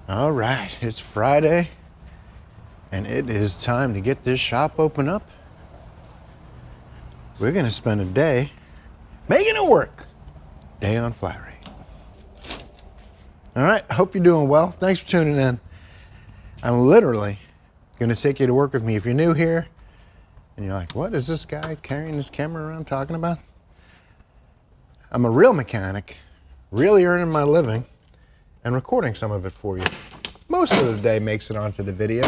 All right, it's Friday, and it is time to get this shop open up. We're gonna spend a day making it work. Day on flat rate. All right, hope you're doing well. Thanks for tuning in. I'm literally gonna take you to work with me. If you're new here, and you're like, what is this guy carrying this camera around talking about? I'm a real mechanic, really earning my living, and recording some of it for you. Most of the day makes it onto the video.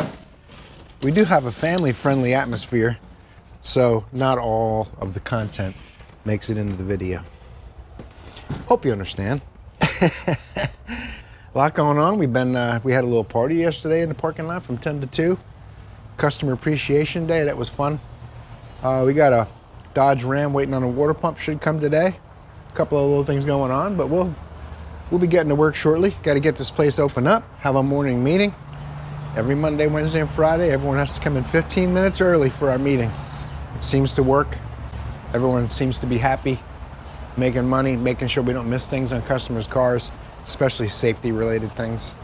We do have a family-friendly atmosphere, so not all of the content makes it into the video. Hope you understand. A lot going on. We had a little party yesterday in the parking lot from 10 to 2. Customer Appreciation Day. That was fun. We got a Dodge Ram waiting on a water pump. Should come today. A couple of little things going on, but we'll be getting to work shortly. Got to get this place open up, have a morning meeting. Every Monday, Wednesday, and Friday, everyone has to come in 15 minutes early for our meeting. It seems to work. Everyone seems to be happy, making money, making sure we don't miss things on customers' cars, especially safety-related things.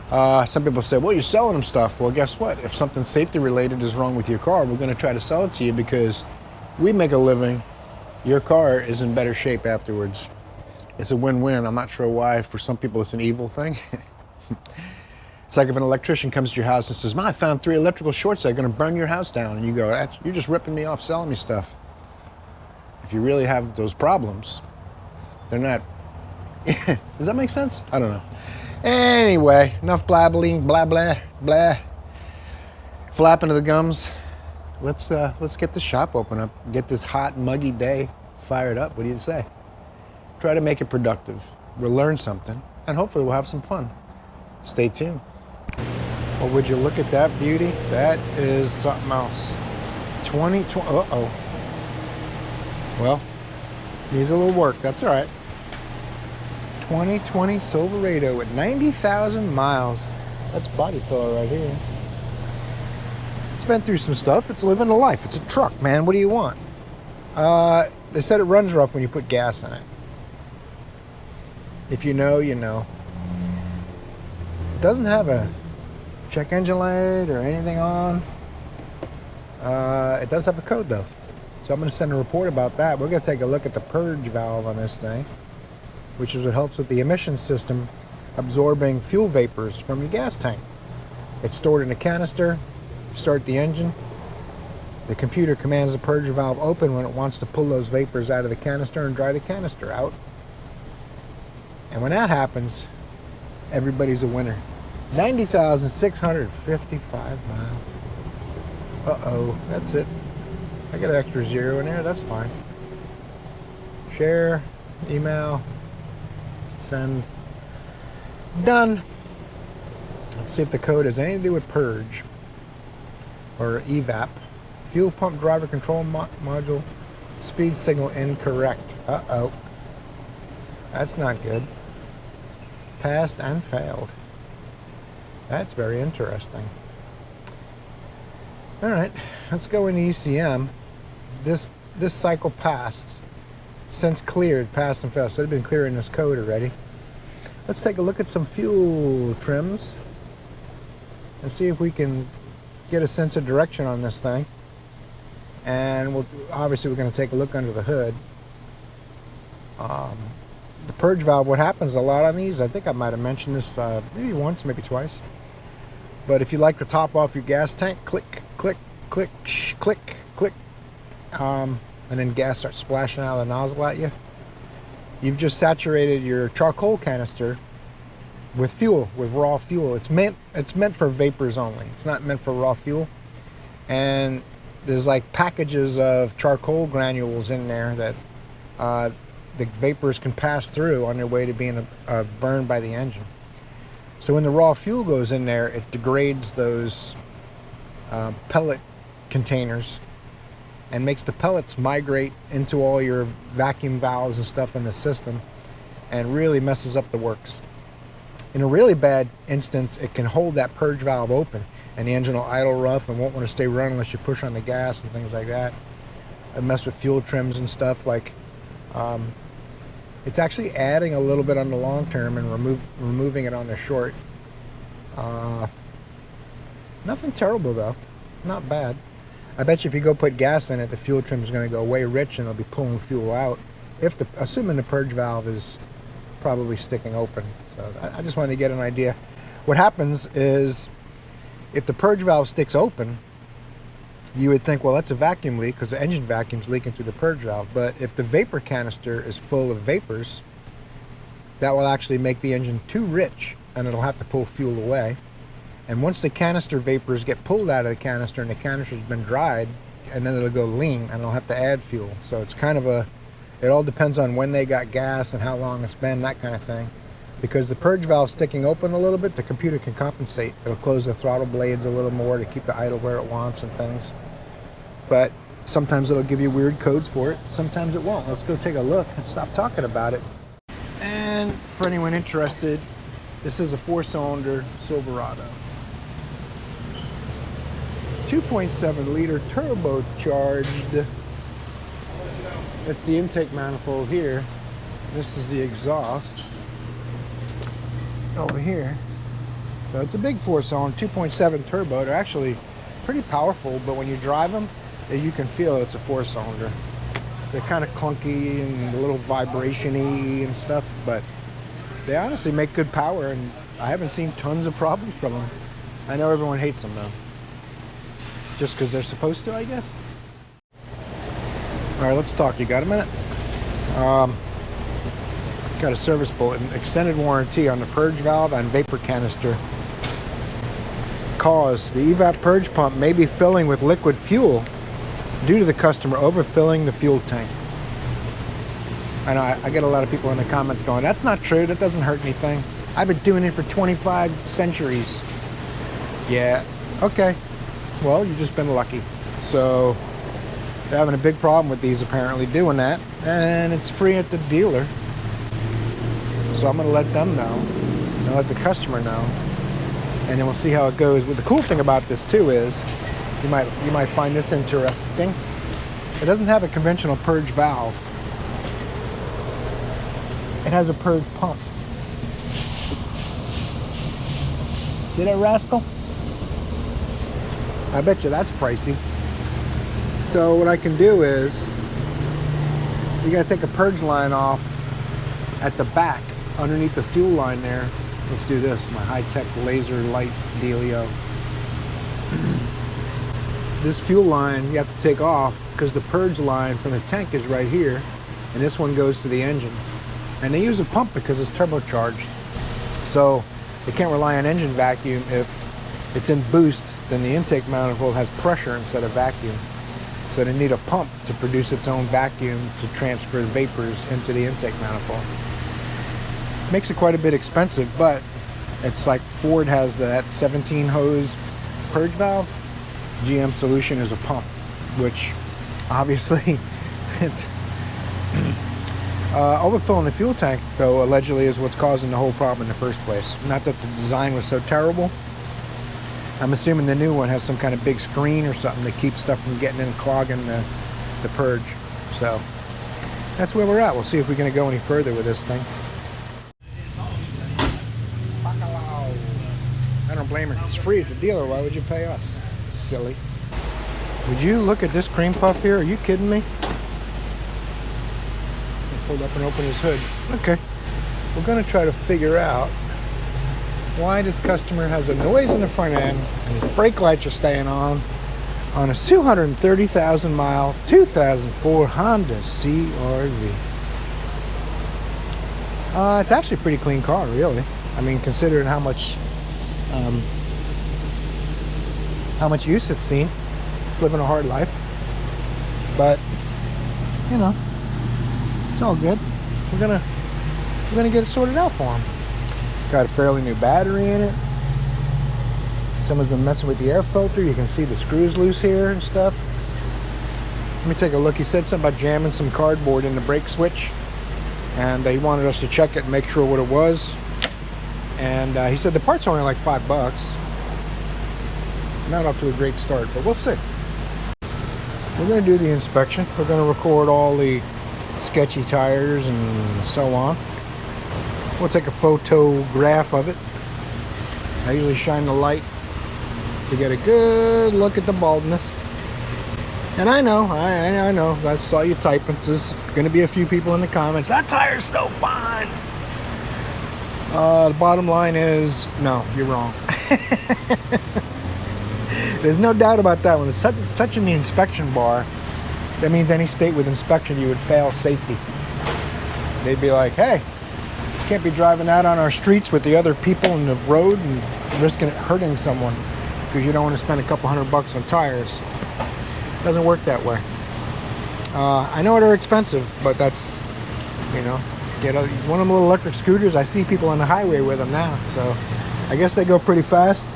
Some people say, well, you're selling them stuff. Well, guess what? If something safety-related is wrong with your car, we're going to try to sell it to you because we make a living. Your car is in better shape afterwards. It's a win-win. I'm not sure why. For some people, it's an evil thing. It's like if an electrician comes to your house and says, I found 3 electrical shorts that are going to burn your house down. And you go, you're just ripping me off selling me stuff. If you really have those problems, they're not. Does that make sense? I don't know. Anyway, enough blabbling, blah, blah, blah. Flapping of the gums. Let's get the shop open up. Get this hot, muggy day fired up. What do you say? Try to make it productive. We'll learn something, and hopefully we'll have some fun. Stay tuned. Well, would you look at that beauty? That is something else. 2020. Uh-oh. Well, needs a little work. That's all right. 2020 Silverado with 90,000 miles. That's body filler right here. It's been through some stuff. It's living a life. It's a truck, man. What do you want? They said it runs rough when you put gas in it. If you know, you know. It doesn't have a check engine light or anything on. It does have a code though. So I'm going to send a report about that. We're going to take a look at the purge valve on this thing, which is what helps with the emission system absorbing fuel vapors from your gas tank. It's stored in a canister. You start the engine. The computer commands the purge valve open when it wants to pull those vapors out of the canister and dry the canister out. And when that happens, everybody's a winner. 90,655 miles. Uh-oh, that's it. I got an extra 0 in there, that's fine. Share, email, send. Done. Let's see if the code has anything to do with purge or evap. Fuel pump driver control module. Speed signal incorrect. Uh-oh. That's not good. Passed and failed. That's very interesting. All right, let's go into ECM. This cycle passed. Since cleared, passed and failed. So they've been clearing this code already. Let's take a look at some fuel trims and see if we can get a sense of direction on this thing. And obviously we're going to take a look under the hood. The purge valve, what happens a lot on these, I think I might have mentioned this maybe once, maybe twice. But if you like to top off your gas tank, click, click, click, click, click, and then gas starts splashing out of the nozzle at you. You've just saturated your charcoal canister with fuel, with raw fuel. It's meant for vapors only. It's not meant for raw fuel. And there's like packages of charcoal granules in there that the vapors can pass through on their way to being burned by the engine. So when the raw fuel goes in there, it degrades those pellet containers and makes the pellets migrate into all your vacuum valves and stuff in the system and really messes up the works. In a really bad instance, it can hold that purge valve open and the engine will idle rough and won't want to stay running unless you push on the gas and things like that. I mess with fuel trims and stuff like it's actually adding a little bit on the long term and removing it on the short. Nothing terrible though, not bad. I bet you if you go put gas in it, the fuel trim is going to go way rich and it'll be pulling fuel out. Assuming the purge valve is probably sticking open. So I just wanted to get an idea. What happens is if the purge valve sticks open, you would think, well, that's a vacuum leak because the engine vacuum's leaking through the purge valve. But if the vapor canister is full of vapors, that will actually make the engine too rich and it'll have to pull fuel away. And once the canister vapors get pulled out of the canister and the canister's been dried, and then it'll go lean and it'll have to add fuel. So it's kind of it all depends on when they got gas and how long it's been, that kind of thing. Because the purge valve's sticking open a little bit, the computer can compensate. It'll close the throttle blades a little more to keep the idle where it wants and things. But sometimes it'll give you weird codes for it. Sometimes it won't. Let's go take a look and stop talking about it. And for anyone interested, this is a 4-cylinder Silverado. 2.7 liter turbocharged. That's the intake manifold here. This is the exhaust over here. So it's a big 4-cylinder, 2.7 turbo. They're actually pretty powerful, but when you drive them, you can feel it's a 4-cylinder. They're kind of clunky and a little vibration-y and stuff, but they honestly make good power, and I haven't seen tons of problems from them. I know everyone hates them though. Just because they're supposed to, I guess. All right, let's talk. You got a minute? Got a service bulletin. Extended warranty on the purge valve and vapor canister. Cause: the evap purge pump may be filling with liquid fuel due to the customer overfilling the fuel tank. I know I get a lot of people in the comments going, that's not true, that doesn't hurt anything. I've been doing it for 25 centuries. Yeah, okay. Well, you've just been lucky. So they're having a big problem with these apparently doing that, and it's free at the dealer. So I'm going to let them know and let the customer know, and then we'll see how it goes. Well, the cool thing about this too is you might find this interesting. It doesn't have a conventional purge valve. It has a purge pump. See that rascal? I bet you that's pricey. So what I can do is, you gotta take a purge line off at the back, underneath the fuel line there. Let's do this, my high-tech laser light dealio. This fuel line you have to take off because the purge line from the tank is right here, and this one goes to the engine. And they use a pump because it's turbocharged. So they can't rely on engine vacuum. If it's in boost, then the intake manifold has pressure instead of vacuum. So they need a pump to produce its own vacuum to transfer vapors into the intake manifold. Makes it quite a bit expensive, but it's like Ford has that 17 hose purge valve. GM solution is a pump, which obviously overfilling the fuel tank, though, allegedly is what's causing the whole problem in the first place. Not that the design was so terrible. I'm assuming the new one has some kind of big screen or something to keep stuff from getting in and clogging the purge. So that's where we're at. We'll see if we're going to go any further with this thing. I don't blame her. It's free at the dealer. Why would you pay us? Silly. Would you look at this cream puff here? Are you kidding me? He pulled up and opened his hood. Okay. We're going to try to figure out why this customer has a noise in the front end and his brake lights are staying on a 230,000 mile 2004 Honda CRV. It's actually a pretty clean car, really. I mean, considering how much use it's seen. Living a hard life, but you know, it's all good. We're gonna get it sorted out for him. Got a fairly new battery in it. Someone's been messing with the air filter. You can see the screws loose here and stuff. Let me take a look. He said something about jamming some cardboard in the brake switch, and he wanted us to check it and make sure what it was. And he said the part's only like $5. Not off to a great start, but we'll see. We're going to do the inspection. We're going to record all the sketchy tires and so on. We'll take a photograph of it I usually shine the light to get a good look at the baldness. And I know, I saw you typing. There's going to be a few people in the comments, that tire's still fine. The bottom line is, no, you're wrong. There's no doubt about that. When it's touching the inspection bar, that means any state with inspection, you would fail safety. They'd be like, hey, you can't be driving out on our streets with the other people in the road and risking hurting someone because you don't want to spend a couple $100 on tires. It doesn't work that way. I know they're expensive, but that's, you know, get one of them little electric scooters. I see people on the highway with them now, so I guess they go pretty fast.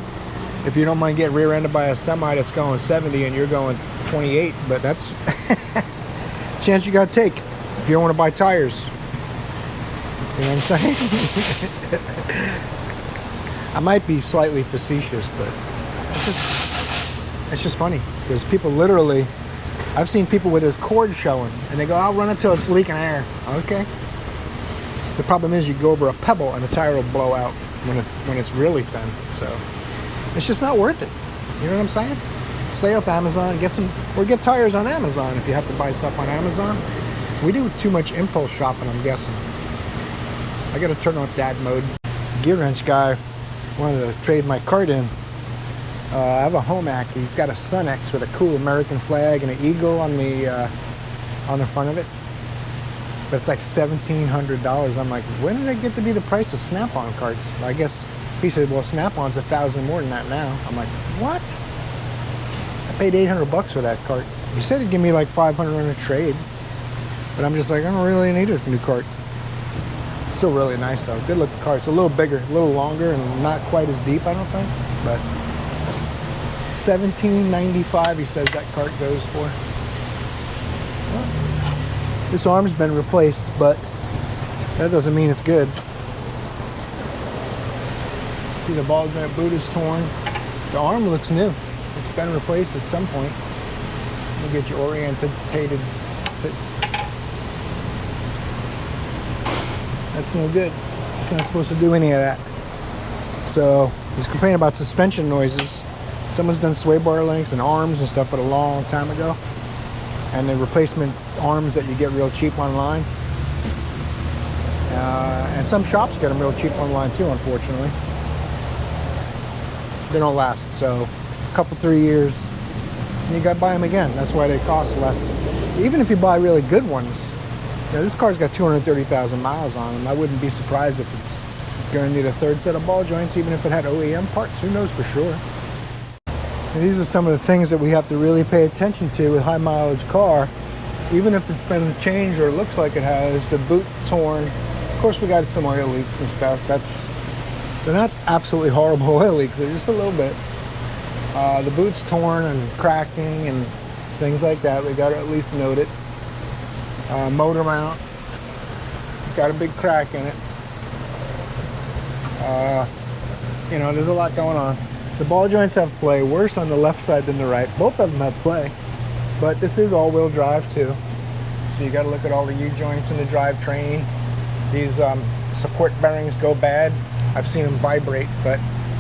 If you don't mind getting rear-ended by a semi that's going 70 and you're going 28, but that's a chance you got to take if you don't want to buy tires. You know what I'm saying? I might be slightly facetious, but it's just funny because people literally, I've seen people with this cord showing and they go, I'll run until it's leaking air. Okay. The problem is you go over a pebble and the tire will blow out when it's really thin. So it's just not worth it. You know what I'm saying? Stay off Amazon, get tires on Amazon if you have to buy stuff on Amazon. We do too much impulse shopping, I'm guessing. I gotta turn off dad mode. Gear wrench guy wanted to trade my cart in. I have a Homac. He's got a Sun X with a cool American flag and an eagle on the front of it. But it's like $1,700. I'm like, when did it get to be the price of Snap-on carts? I guess he said, well, Snap-on's $1,000 more than that now. I'm like, what? I paid $800 for that cart. He said he'd give me like $500 on a trade. But I'm just like, I don't really need a new cart. It's still really nice though. Good looking car. It's a little bigger, a little longer, and not quite as deep, I don't think. But $1,795 he says that cart goes for. Well, this arm's been replaced, but that doesn't mean it's good. See, the ball joint boot is torn. The arm looks new. It's been replaced at some point. Let me get you orientated. That's no good. It's not supposed to do any of that. So he's complaining about suspension noises. Someone's done sway bar links and arms and stuff, but a long time ago. And the replacement arms that you get real cheap online. And some shops get them real cheap online too, unfortunately. They don't last, so a couple, 3 years, and you got to buy them again. That's why they cost less. Even if you buy really good ones, you know, this car's got 230,000 miles on them. I wouldn't be surprised if it's going to need a third set of ball joints, even if it had OEM parts. Who knows for sure? And these are some of the things that we have to really pay attention to with high mileage car. Even if it's been changed or it looks like it has, the boot torn. Of course, we got some oil leaks and stuff. They're not absolutely horrible oil leaks. They're just a little bit. The boot's torn and cracking and things like that. We got to at least note it. Motor mount. It's got a big crack in it. You know, there's a lot going on. The ball joints have play, worse on the left side than the right. Both of them have play, but this is all-wheel drive too. So you got to look at all the U-joints in the drivetrain. These support bearings go bad. I've seen them vibrate, but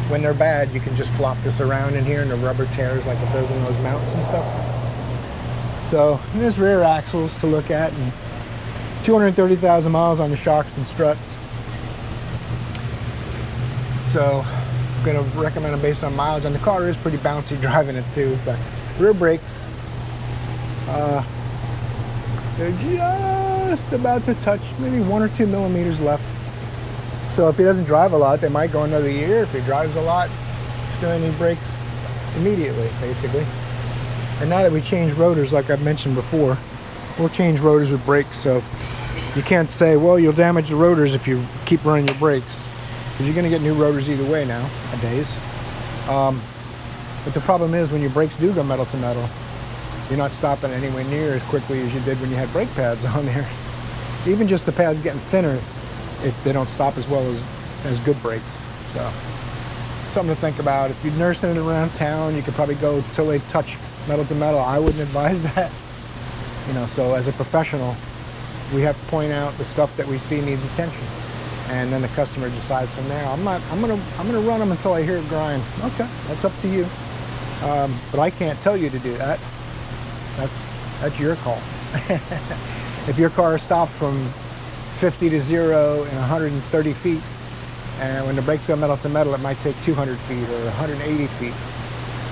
when they're bad, you can just flop this around in here and the rubber tears like it does in those mounts and stuff. So there's rear axles to look at and 230,000 miles on the shocks and struts. So I'm going to recommend them based on mileage. And the car is pretty bouncy driving it too. But rear brakes, they're just about to touch, maybe 1 or 2 millimeters left. So if he doesn't drive a lot, they might go another year. If he drives a lot, he's going to need brakes immediately, basically. And now that we change rotors, like I've mentioned before, we'll change rotors with brakes. So you can't say, well, you'll damage the rotors if you keep running your brakes. Because you're going to get new rotors either way nowadays. But the problem is when your brakes do go metal to metal, you're not stopping anywhere near as quickly as you did when you had brake pads on there. Even just the pads getting thinner, they don't stop as well as good brakes. So something to think about. If you're nursing it around town, you could probably go till they touch metal to metal. I wouldn't advise that. You know, so as a professional, we have to point out the stuff that we see needs attention. and then the customer decides from there. I'm gonna run them until I hear it grind. Okay, that's up to you. But I can't tell you to do that. That's your call. If your car stopped from 50 to 0 in 130 feet, and when the brakes go metal to metal, it might take 200 feet or 180 feet.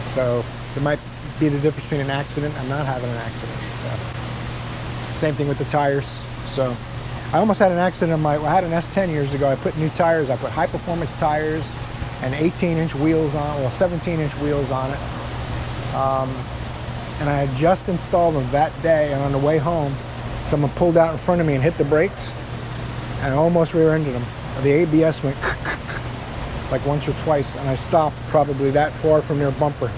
So there might be the difference between an accident and not having an accident. So same thing with the tires. So I almost had an accident I had an S10 years ago. I put new tires. I put high performance tires and 18-inch wheels on, well, 17-inch wheels on it. And I had just installed them that day, and on the way home, someone pulled out in front of me and hit the brakes, and I almost rear-ended them. The ABS went like once or twice, and I stopped probably that far from their bumper.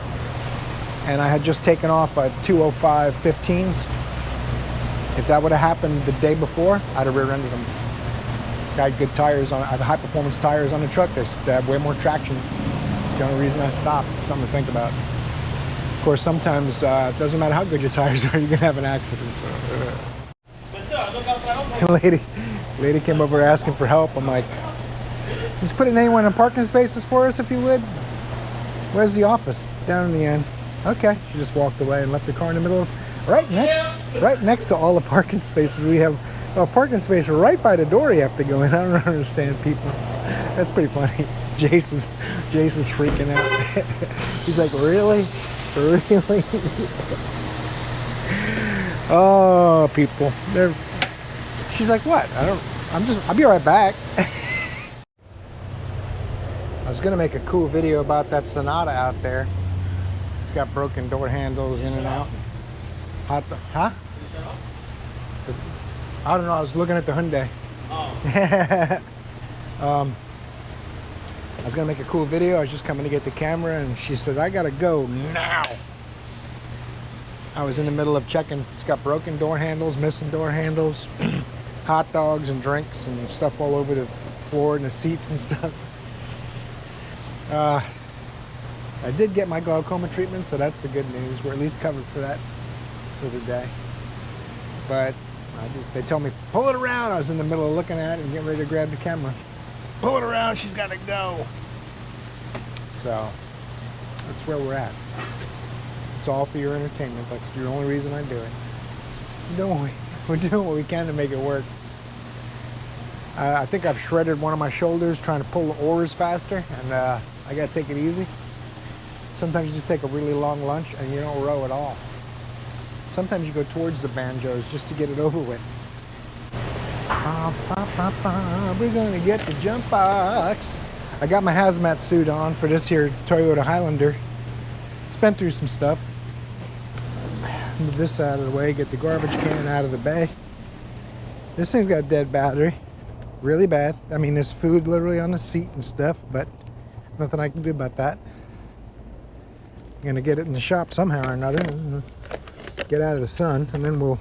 And I had just taken off a 205 15s. If that would have happened the day before, I'd have rear-ended them. I had good tires on it. I have high-performance tires on the truck. They have way more traction. It's the only reason I stopped. Something to think about. Of course, sometimes it doesn't matter how good your tires are, you're gonna have an accident. So, lady came over asking for help. I'm like, just put anyone in parking spaces for us, if you would. Where's the office? Down in the end. Okay. She just walked away and left the car in the middle. Right next to all the parking spaces. We have a parking space right by the door you have to go in. I don't understand people. That's pretty funny. Jace is freaking out. He's like, really? Really? Oh, people. She's like, what? I'll be right back. I was gonna make a cool video about that Sonata out there. It's got broken door handles in and out. Huh? I don't know, I was looking at the Hyundai. Oh. I was gonna make a cool video. I was just coming to get the camera, and she said, I gotta go now. I was in the middle of checking. It's got broken door handles, missing door handles, hot dogs and drinks and stuff all over the floor and the seats and stuff. I did get my glaucoma treatment, so that's the good news. We're at least covered for that for the day. But they told me, pull it around. I was in the middle of looking at it and getting ready to grab the camera. Pull it around, she's got to go. So that's where we're at. It's all for your entertainment. That's the only reason I do it. We're doing what we can to make it work. I think I've shredded one of my shoulders trying to pull the oars faster, and I got to take it easy. Sometimes you just take a really long lunch and you don't row at all. Sometimes you go towards the banjos just to get it over with. We're gonna get the jump box. I got my hazmat suit on for this here Toyota Highlander. It's been through some stuff. Move this out of the way, get the garbage can out of the bay. This thing's got a dead battery. Really bad. I mean, there's food literally on the seat and stuff, but nothing I can do about that. I'm gonna get it in the shop somehow or another and get out of the sun, and then we'll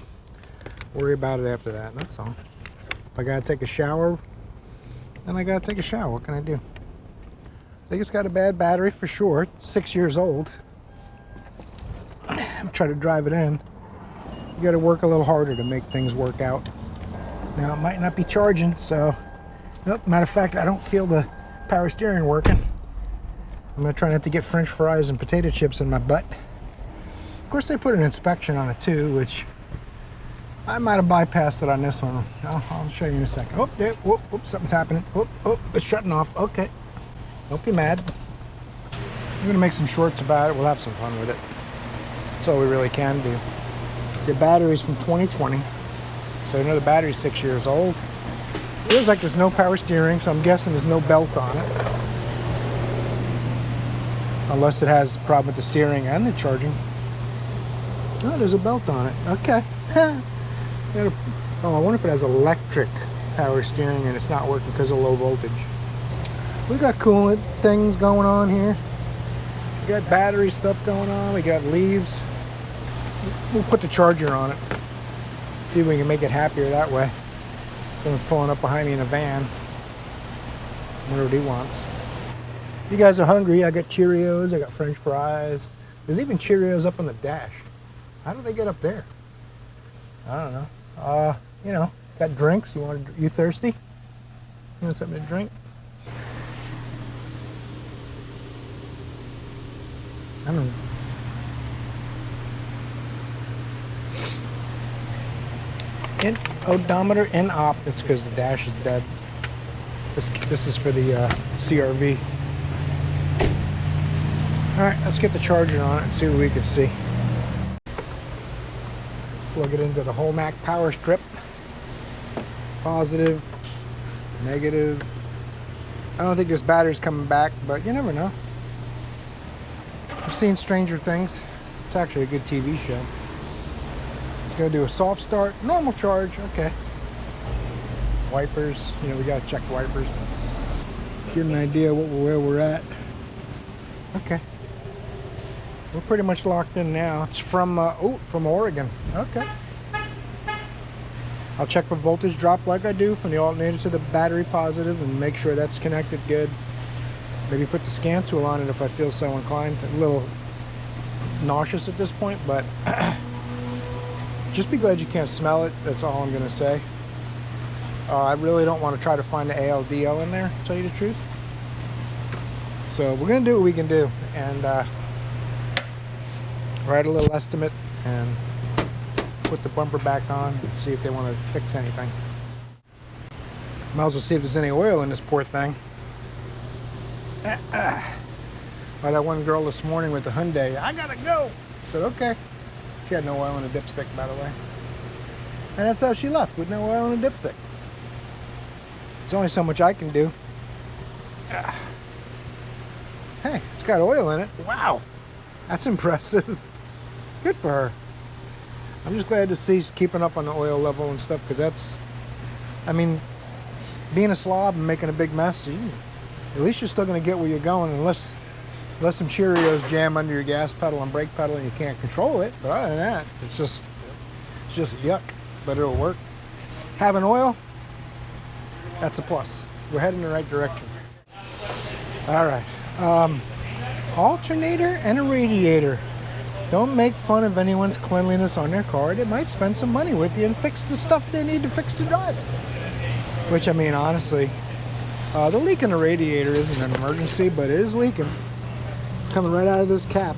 worry about it after that. That's all. If I gotta take a shower, then I gotta take a shower. What can I do? I think it's got a bad battery for sure. 6 years old. I'm trying to drive it in. You gotta work a little harder to make things work out. Now, it might not be charging, so... Nope, matter of fact, I don't feel the power steering working. I'm gonna try not to get French fries and potato chips in my butt. Of course, they put an inspection on it too, which I might have bypassed it on this one. I'll show you in a second. Oh, there, whoop, whoop, something's happening. Oh, it's shutting off. Okay. Don't be mad. I'm gonna make some shorts about it. We'll have some fun with it. That's all we really can do. The battery's from 2020, so I know the battery's 6 years old. Feels like there's no power steering, so I'm guessing there's no belt on it. Unless it has a problem with the steering and the charging. No, there's a belt on it. Okay. Oh, I wonder if it has electric power steering and it's not working because of low voltage. We got coolant things going on here. We got battery stuff going on. We got leaves. We'll put the charger on it. See if we can make it happier that way. Someone's pulling up behind me in a van. Wonder what he wants. You guys are hungry. I got Cheerios. I got French fries. There's even Cheerios up on the dash. How do they get up there? I don't know. You know, got drinks. You thirsty? You want something to drink? I don't know. In odometer in op. It's because the dash is dead. This is for the CRV. All right, let's get the charger on it and see what we can see. Plug it into the Holmac power strip. Positive, negative. I don't think this battery's coming back, but you never know. I've seen Stranger Things. It's actually a good TV show. Gonna do a soft start, normal charge, okay. Wipers, you know, we gotta check the wipers. Get an idea where we're at. Okay. We're pretty much locked in now. It's from Oregon. Okay. I'll check for voltage drop like I do from the alternator to the battery positive and make sure that's connected good. Maybe put the scan tool on it if I feel so inclined. A little nauseous at this point, but just be glad you can't smell it. That's all I'm gonna say. I really don't want to try to find the ALDL in there, to tell you the truth. So we're gonna do what we can do and write a little estimate and put the bumper back on and see if they want to fix anything. Might as well see if there's any oil in this poor thing. By that one girl this morning with the Hyundai, I gotta go. I said, okay. She had no oil in the dipstick, by the way. And that's how she left, with no oil in the dipstick. There's only so much I can do. Hey, it's got oil in it. Wow. That's impressive. Good for her. I'm just glad to see she's keeping up on the oil level and stuff, because that's, I mean, being a slob and making a big mess, at least you're still going to get where you're going, unless some Cheerios jam under your gas pedal and brake pedal and you can't control it. But other than that, it's just yuck, but it'll work. Having oil, that's a plus. We're heading in the right direction. All right. Alternator and a radiator. Don't make fun of anyone's cleanliness on their car. They might spend some money with you and fix the stuff they need to fix to drive it. Which, I mean, honestly, the leak in the radiator isn't an emergency, but it is leaking. It's coming right out of this cap.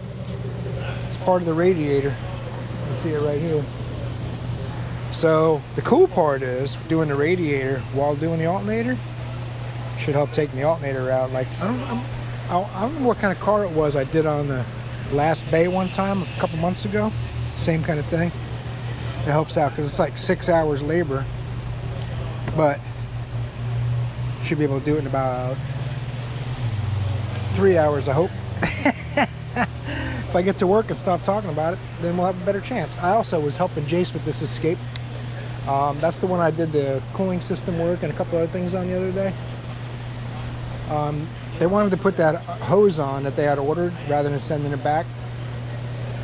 It's part of the radiator. You can see it right here. So the cool part is doing the radiator while doing the alternator should help taking the alternator out. Like, I don't remember what kind of car it was I did on the last bay one time a couple months ago. Same kind of thing. It helps out because it's like 6 hours labor, but should be able to do it in about 3 hours, I hope. If I get to work and stop talking about it, then we'll have a better chance. I also was helping Jace with this Escape. That's the one I did the cooling system work and a couple other things on the other day. They wanted to put that hose on that they had ordered rather than sending it back.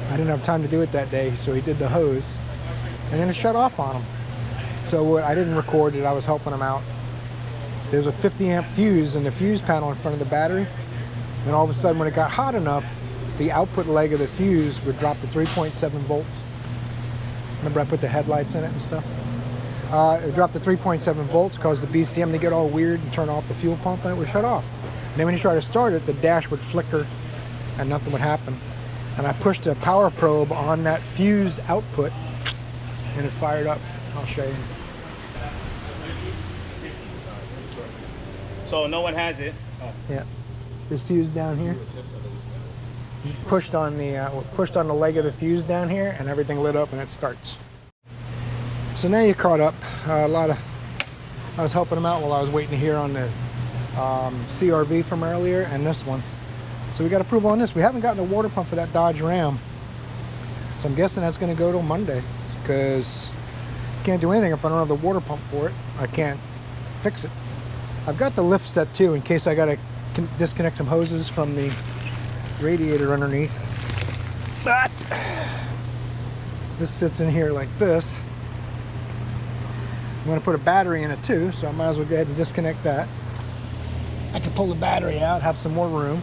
I didn't have time to do it that day, so he did the hose. And then it shut off on him. So I didn't record it, I was helping him out. There's a 50 amp fuse in the fuse panel in front of the battery. And all of a sudden when it got hot enough, the output leg of the fuse would drop to 3.7 volts. Remember I put the headlights in it and stuff? It dropped to 3.7 volts, caused the BCM to get all weird and turn off the fuel pump, and it would shut off. And then when you try to start it, the dash would flicker and nothing would happen. And I pushed a power probe on that fuse output and it fired up. I'll show you. So no one has it? Yeah. This fuse down here. You pushed on the leg of the fuse down here and everything lit up and it starts. So now you're caught up. I was helping them out while I was waiting to hear on the CRV from earlier and this one. So we got approval on this. We haven't gotten a water pump for that Dodge Ram. So I'm guessing that's going to go till Monday because I can't do anything if I don't have the water pump for it. I can't fix it. I've got the lift set too in case I got to disconnect some hoses from the radiator underneath. But this sits in here like this. I'm going to put a battery in it too, so I might as well go ahead and disconnect that. I can pull the battery out, have some more room.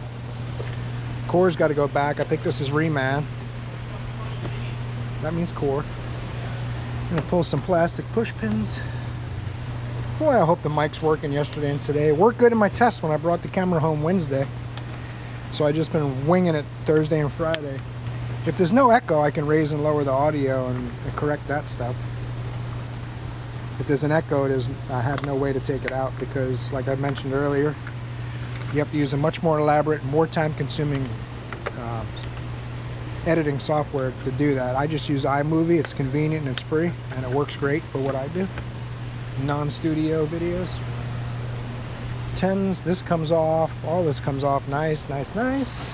Core's got to go back. I think this is reman. That means core. I'm going to pull some plastic push pins. Boy, I hope the mic's working yesterday and today. It worked good in my test when I brought the camera home Wednesday. So I just been winging it Thursday and Friday. If there's no echo, I can raise and lower the audio and correct that stuff. If there's an echo, I have no way to take it out because, like I mentioned earlier, you have to use a much more elaborate, more time-consuming editing software to do that. I just use iMovie. It's convenient and it's free, and it works great for what I do. Non-studio videos. 10s, this comes off. All this comes off. Nice, nice, nice.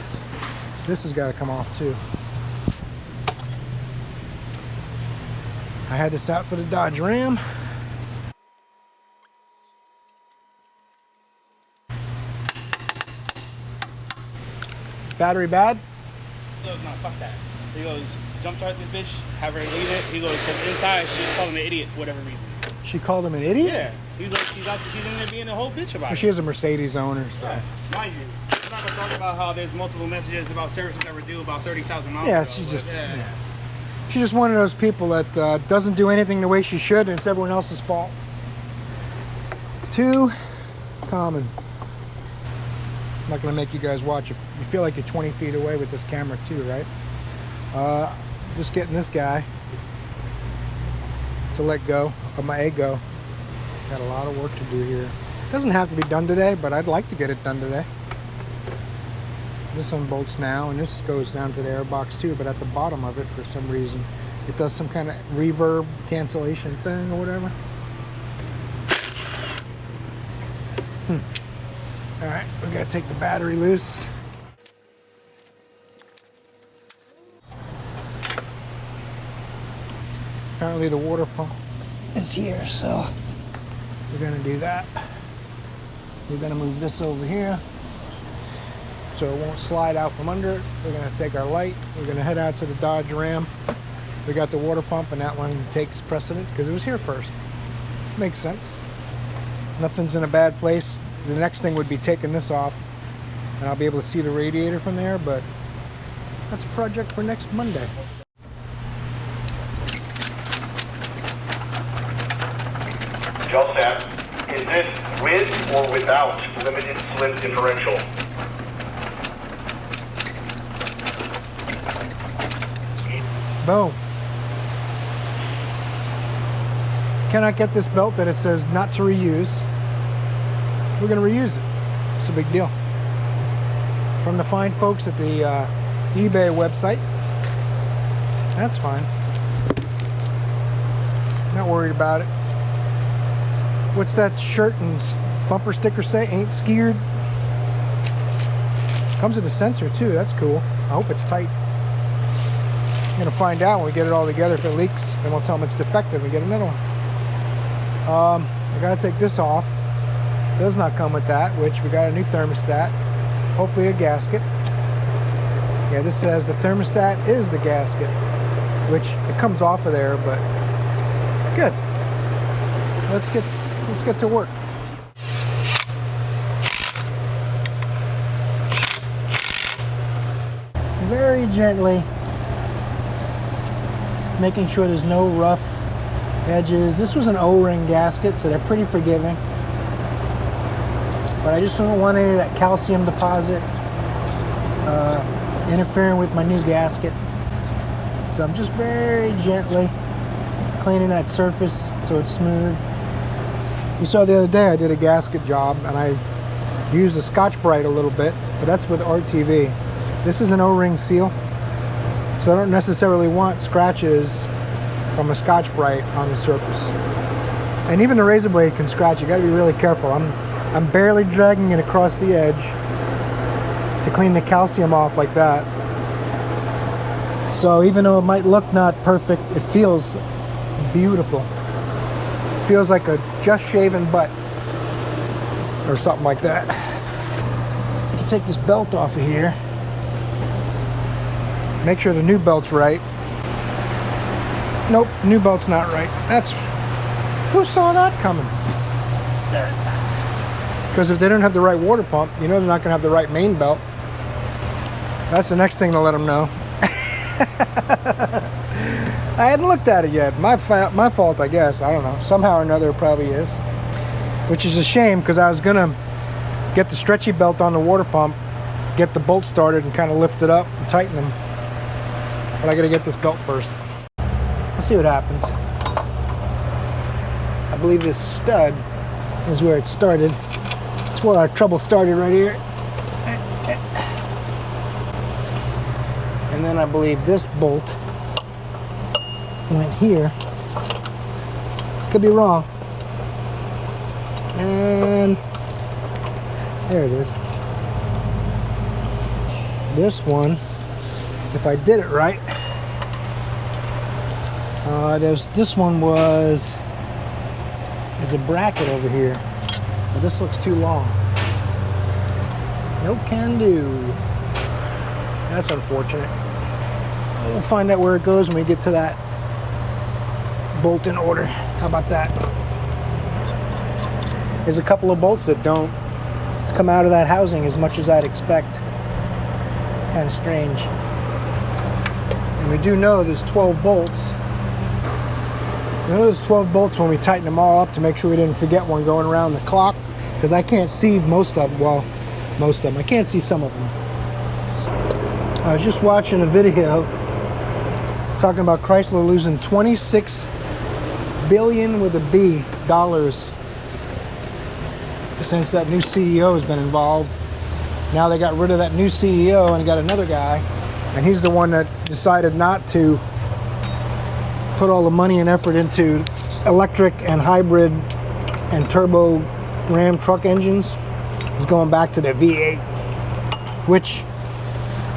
This has got to come off too. I had this out for the Dodge Ram. Battery bad? He goes, no, fuck that. He goes, jump start this bitch, have her leave it. He goes, because inside she's calling him an idiot for whatever reason. She called him an idiot? Yeah. He's like, she's in there being a whole bitch about Well, it. she is a Mercedes owner, so. Yeah, mind you. I'm not gonna talk about how there's multiple messages about services that were due about 30,000 miles Yeah, ago, she but just. yeah. Yeah. She's just one of those people that doesn't do anything the way she should, and it's everyone else's fault. Too common. I'm not going to make you guys watch it. You feel like you're 20 feet away with this camera too, right? Just getting this guy to let go of my ego. Got a lot of work to do here. Doesn't have to be done today, but I'd like to get it done today. This unbolts now, and this goes down to the airbox too, but at the bottom of it, for some reason, it does some kind of reverb cancellation thing or whatever. All right, we gotta take the battery loose. Apparently the water pump is here, so we're gonna do that. We're gonna move this over here so it won't slide out from under it. We're gonna take our light. We're gonna head out to the Dodge Ram. We got the water pump, and that one takes precedent because it was here first. Makes sense. Nothing's in a bad place. The next thing would be taking this off, and I'll be able to see the radiator from there, but that's a project for next Monday. Joseph, is this with or without limited slip differential? Boom. Cannot get this belt that it says not to reuse. We're going to reuse it. It's a big deal. From the fine folks at the eBay website. That's fine. Not worried about it. What's that shirt and bumper sticker say? Ain't scared. Comes with a sensor too. That's cool. I hope it's tight. I'm going to find out when we get it all together. If it leaks, then we'll tell them it's defective and get another one. I got to take this off. Does not come with that, which we got a new thermostat. Hopefully a gasket. Yeah, this says the thermostat is the gasket, which it comes off of there, but good. Let's get to work. Very gently making sure there's no rough edges. This was an O-ring gasket, so they're pretty forgiving. But I just don't want any of that calcium deposit interfering with my new gasket. So I'm just very gently cleaning that surface so it's smooth. You saw the other day I did a gasket job and I used the Scotch-Brite a little bit, but that's with RTV. This is an O-ring seal, so I don't necessarily want scratches from a Scotch-Brite on the surface. And even the razor blade can scratch. You gotta be really careful. I'm barely dragging it across the edge to clean the calcium off like that. So even though it might look not perfect, it feels beautiful. It feels like a just shaven butt or something like that. I can take this belt off of here. Make sure the new belt's right. Nope, new belt's not right. Who saw that coming? Because if they don't have the right water pump, you know they're not going to have the right main belt. That's the next thing to let them know. I hadn't looked at it yet. My fault, I guess. I don't know. Somehow or another it probably is. which is a shame because I was gonna get the stretchy belt on the water pump, get the bolt started and kind of lift it up and tighten them. But I gotta get this belt first. Let's see what happens. I believe this stud is where it started. It's where our trouble started right here. And then I believe this bolt went here. Could be wrong. And there it is. This one, if I did it right, this one was, there's a bracket over here, but this looks too long. No can do. That's unfortunate. We'll find out where it goes when we get to that bolt in order. How about that? There's a couple of bolts that don't come out of that housing as much as I'd expect. Kind of strange. And we do know there's 12 bolts. We know there's 12 bolts when we tighten them all up to make sure we didn't forget one going around the clock, because I can't see most of them. Well, most of them. I can't see some of them. I was just watching a video talking about Chrysler losing 26 billion with a B dollars since that new CEO has been involved. Now they got rid of that new CEO and got another guy, and he's the one that decided not to put all the money and effort into electric and hybrid and Ram truck engines. He's going back to the V8, which,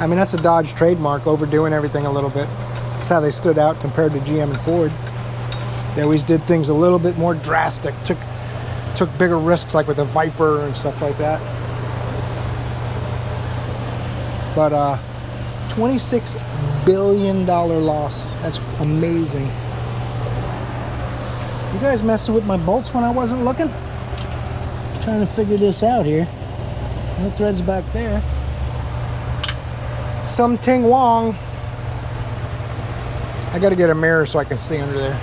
I mean, that's a Dodge trademark, overdoing everything a little bit. That's how they stood out compared to GM and Ford. They always did things a little bit more drastic, took bigger risks, like with the Viper and stuff like that. But $26 billion loss. That's amazing. You guys messing with my bolts when I wasn't looking? Trying to figure this out here. No threads back there. Something wrong. I gotta get a mirror so I can see under there.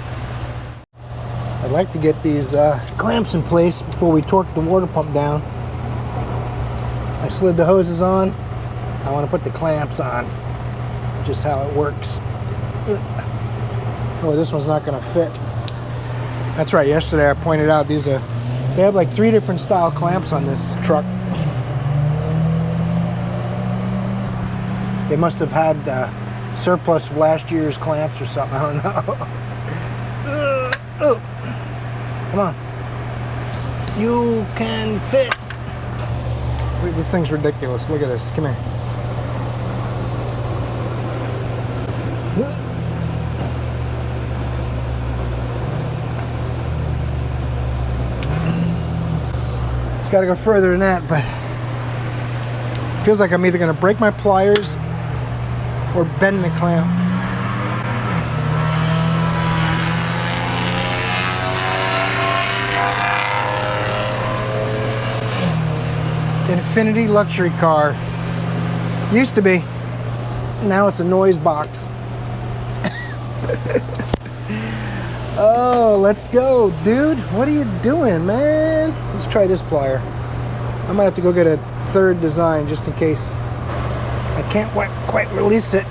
I'd like to get these clamps in place before we torque the water pump down. I slid the hoses on. I want to put the clamps on. Just how it works. Oh, this one's not going to fit. That's right. Yesterday I pointed out they have like 3 different style clamps on this truck. They must have had surplus of last year's clamps or something. I don't know. Oh. Come on. You can fit. Wait, this thing's ridiculous. Look at this. Come here. It's got to go further than that, but it feels like I'm either going to break my pliers or bend the clamp. Infinity luxury car. Used to be. Now it's a noise box. Oh, let's go, dude. What are you doing, man? Let's try this plier. I might have to go get a third design just in case. I can't quite release it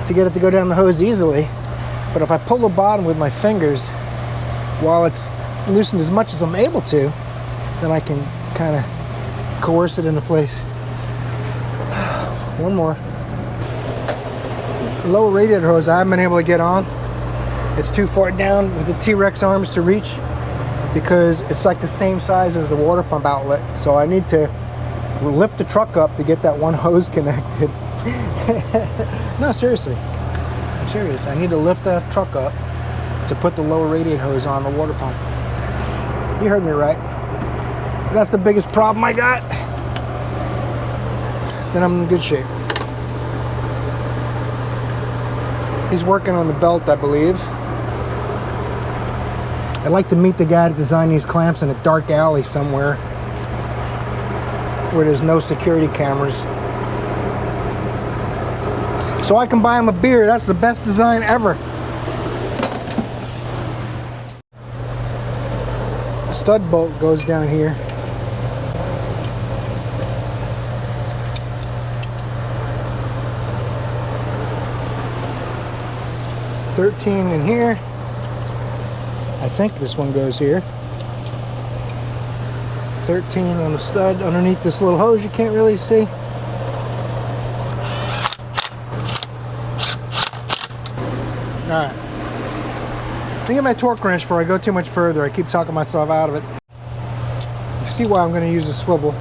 to get it to go down the hose easily. But if I pull the bottom with my fingers while it's loosened as much as I'm able to, then I can kind of coerce it into place. One more. Lower radiator hose I haven't been able to get on. It's too far down with the T-Rex arms to reach because it's like the same size as the water pump outlet. So I need to lift the truck up to get that one hose connected. No, seriously. I'm serious. I need to lift that truck up to put the lower radiator hose on the water pump. You heard me right. If that's the biggest problem I got, then I'm in good shape. He's working on the belt, I believe. I'd like to meet the guy that designed these clamps in a dark alley somewhere where there's no security cameras, so I can buy him a beer. That's the best design ever. stud bolt goes down here. $13 in here. I think this one goes here. 13 on the stud underneath this little hose you can't really see. Alright. Let me get my torque wrench before I go too much further. I keep talking myself out of it. You see why I'm going to use a swivel.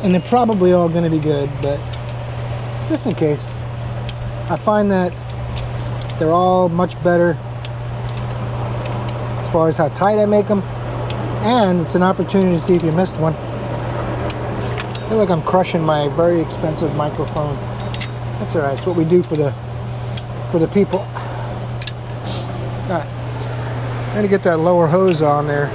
And they're probably all going to be good, but just in case. I find that they're all much better as far as how tight I make them. And it's an opportunity to see if you missed one. I feel like I'm crushing my very expensive microphone. That's all right. It's what we do for the people. All right. I'm gonna get that lower hose on there.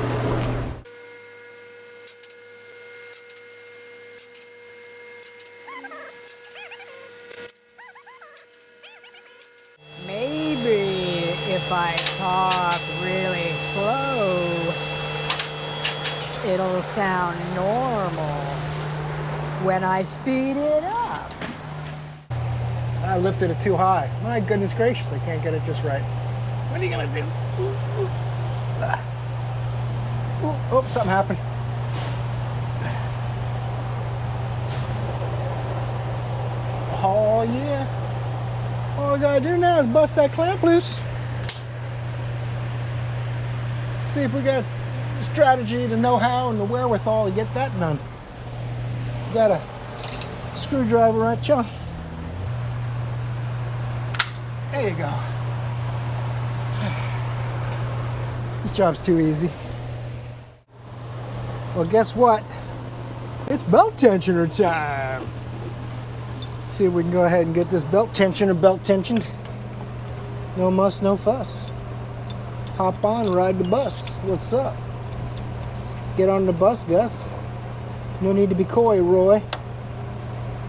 Maybe if I talk really slow, it'll sound normal when I speed it up. I lifted it too high. My goodness gracious, I can't get it just right. What are you gonna do? Ooh, ooh. Ah. Ooh, oh, something happened. Oh yeah. All I gotta do now is bust that clamp loose. See if we got the strategy, the know-how, and the wherewithal to get that done. Got a screwdriver right, John. There you go. This job's too easy. Well, guess what? It's belt tensioner time. Let's see if we can go ahead and get this belt tensioner belt tensioned. No muss, no fuss. Hop on, ride the bus. What's up? Get on the bus, Gus. No need to be coy, Roy.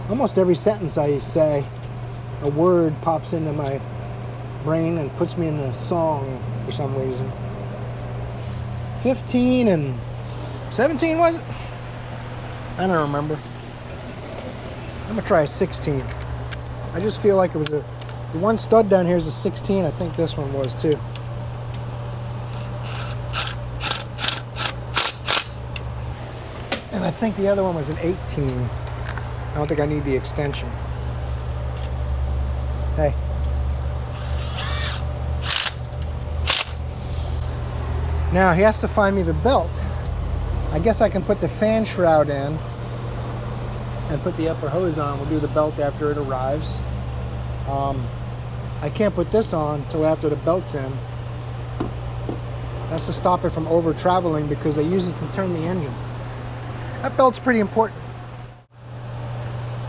Almost every sentence I say, a word pops into my brain and puts me in a song for some reason. 15 and 17 was it? I don't remember. I'm gonna try a 16. I just feel like it was the one stud down here is a 16. I think this one was too. And I think the other one was an 18. I don't think I need the extension. Hey. Now he has to find me the belt. I guess I can put the fan shroud in and put the upper hose on. We'll do the belt after it arrives. I can't put this on until after the belt's in. That's to stop it from over traveling because they use it to turn the engine. That belt's pretty important.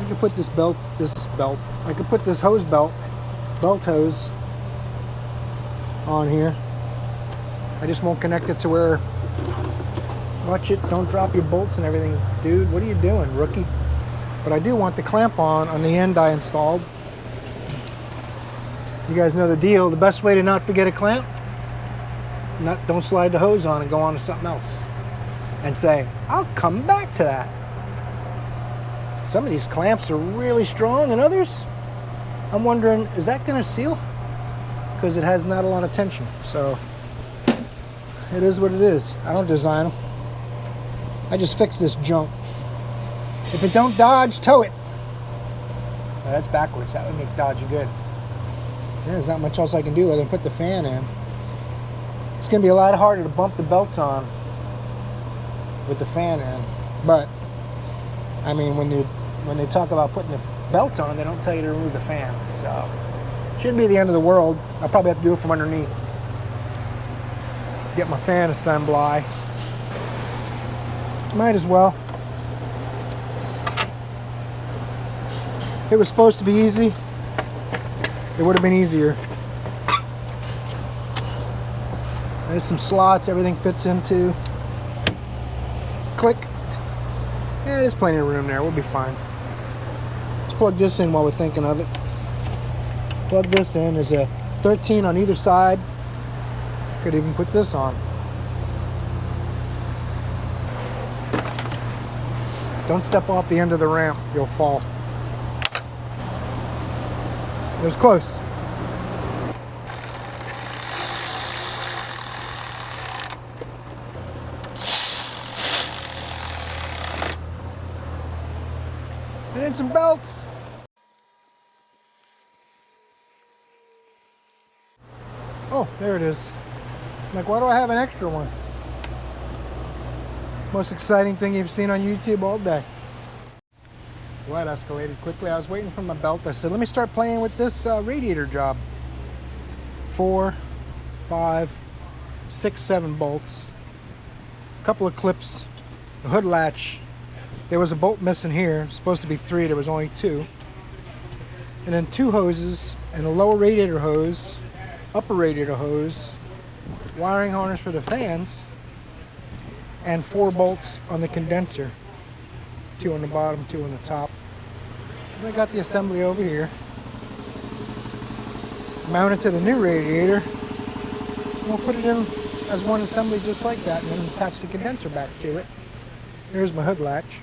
I could put this I could put this belt hose on here. I just won't connect it to where, watch it, don't drop your bolts and everything. Dude, what are you doing, rookie? But I do want the clamp on the end I installed. You guys know the deal. The best way to not forget a clamp, don't slide the hose on and go on to something else. And say, I'll come back to that. Some of these clamps are really strong and others, I'm wondering, is that gonna seal? Because it has not a lot of tension. So it is what it is. I don't design them. I just fix this junk. If it don't dodge, tow it. Now that's backwards. That would make dodging good. There's not much else I can do other than put the fan in. It's going to be a lot harder to bump the belts on with the fan in. But, I mean, when they talk about putting the belts on, they don't tell you to remove the fan. So, shouldn't be the end of the world. I'll probably have to do it from underneath. Get my fan assembly. Might as well. If it was supposed to be easy, it would have been easier. There's some slots everything fits into. Click. Yeah, there's plenty of room there. We'll be fine. Let's plug this in while we're thinking of it. Plug this in. There's a 13 on either side. Could even put this on. Don't step off the end of the ramp, you'll fall. It was close. And then some belts. Oh, there it is. I'm like, why do I have an extra one? Most exciting thing you've seen on YouTube all day. Well, that escalated quickly. I was waiting for my belt. I said, let me start playing with this radiator job. 4, 5, 6, 7 bolts. A couple of clips. A hood latch. There was a bolt missing here. It was supposed to be 3. There was only 2. And then 2 hoses and a lower radiator hose, upper radiator hose, wiring harness for the fans, and 4 bolts on the condenser. 2 on the bottom, 2 on the top. And I got the assembly over here. Mounted to the new radiator. We'll put it in as one assembly just like that and then attach the condenser back to it. Here's my hood latch.